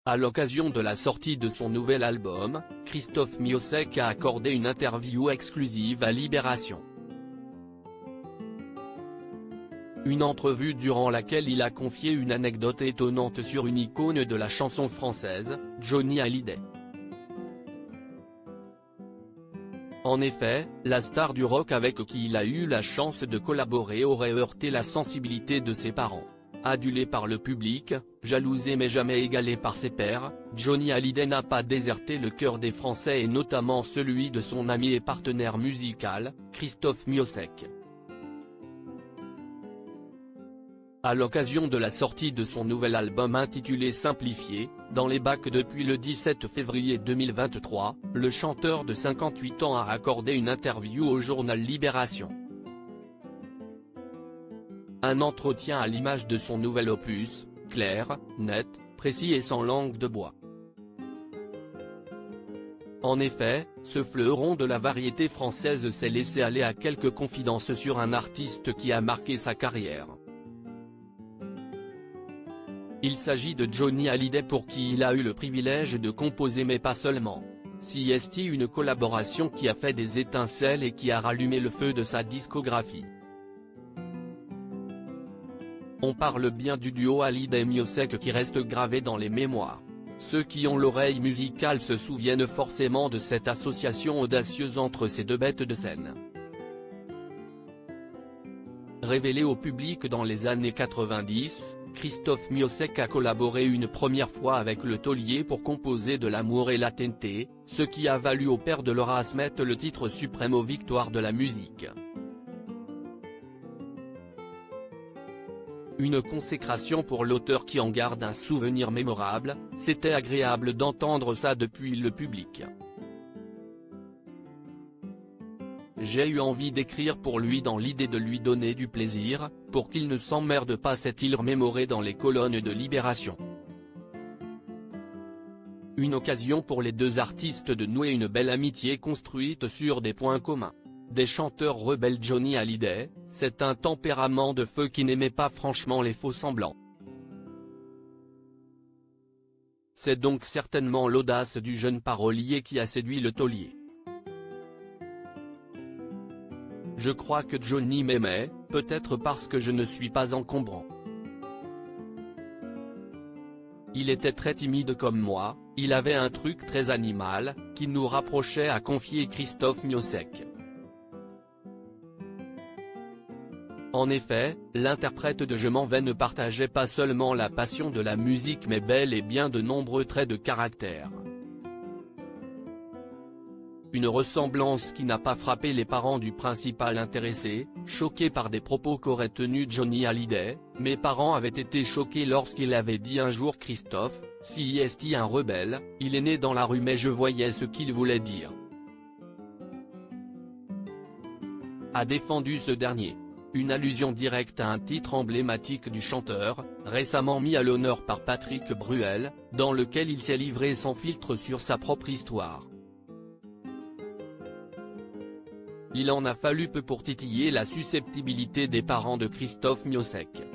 À l'occasion de la sortie de son nouvel album, Christophe Miossec a accordé une interview exclusive à Libération. Une entrevue durant laquelle il a confié une anecdote étonnante sur une icône de la chanson française, Johnny Hallyday. En effet, la star du rock avec qui il a eu la chance de collaborer aurait heurté la sensibilité de ses parents. Adulé par le public, jalousé mais jamais égalé par ses pairs, Johnny Hallyday n'a pas déserté le cœur des Français et notamment celui de son ami et partenaire musical, Christophe Miossec. À l'occasion de la sortie de son nouvel album intitulé Simplifié, dans les bacs depuis le 17 février 2023, le chanteur de 58 ans a accordé une interview au journal Libération. Un entretien à l'image de son nouvel opus, clair, net, précis et sans langue de bois. En effet, ce fleuron de la variété française s'est laissé aller à quelques confidences sur un artiste qui a marqué sa carrière. Il s'agit de Johnny Hallyday pour qui il a eu le privilège de composer mais pas seulement. C'est une collaboration qui a fait des étincelles et qui a rallumé le feu de sa discographie. On parle bien du duo Hallyday-Miossec qui reste gravé dans les mémoires. Ceux qui ont l'oreille musicale se souviennent forcément de cette association audacieuse entre ces deux bêtes de scène. Révélé au public dans les années 90, Christophe Miossec a collaboré une première fois avec le taulier pour composer de l'amour et la TNT, ce qui a valu au père de Laura mettre le titre suprême aux victoires de la musique. Une consécration pour l'auteur qui en garde un souvenir mémorable, c'était agréable d'entendre ça depuis le public. J'ai eu envie d'écrire pour lui dans l'idée de lui donner du plaisir, pour qu'il ne s'emmerde pas, s'est-il remémoré dans les colonnes de Libération. Une occasion pour les deux artistes de nouer une belle amitié construite sur des points communs. Des chanteurs rebelles. Johnny Hallyday, c'est un tempérament de feu qui n'aimait pas franchement les faux-semblants. C'est donc certainement l'audace du jeune parolier qui a séduit le taulier. Je crois que Johnny m'aimait, peut-être parce que je ne suis pas encombrant. Il était très timide comme moi, il avait un truc très animal, qui nous rapprochait, a confié Christophe Miossec. En effet, l'interprète de Je m'en vais ne partageait pas seulement la passion de la musique mais bel et bien de nombreux traits de caractère. Une ressemblance qui n'a pas frappé les parents du principal intéressé, choqués par des propos qu'aurait tenus Johnny Hallyday. Mes parents avaient été choqués lorsqu'il avait dit un jour Christophe, si est un rebelle, il est né dans la rue mais je voyais ce qu'il voulait dire. A défendu ce dernier. Une allusion directe à un titre emblématique du chanteur, récemment mis à l'honneur par Patrick Bruel, dans lequel il s'est livré sans filtre sur sa propre histoire. Il en a fallu peu pour titiller la susceptibilité des parents de Christophe Miossec.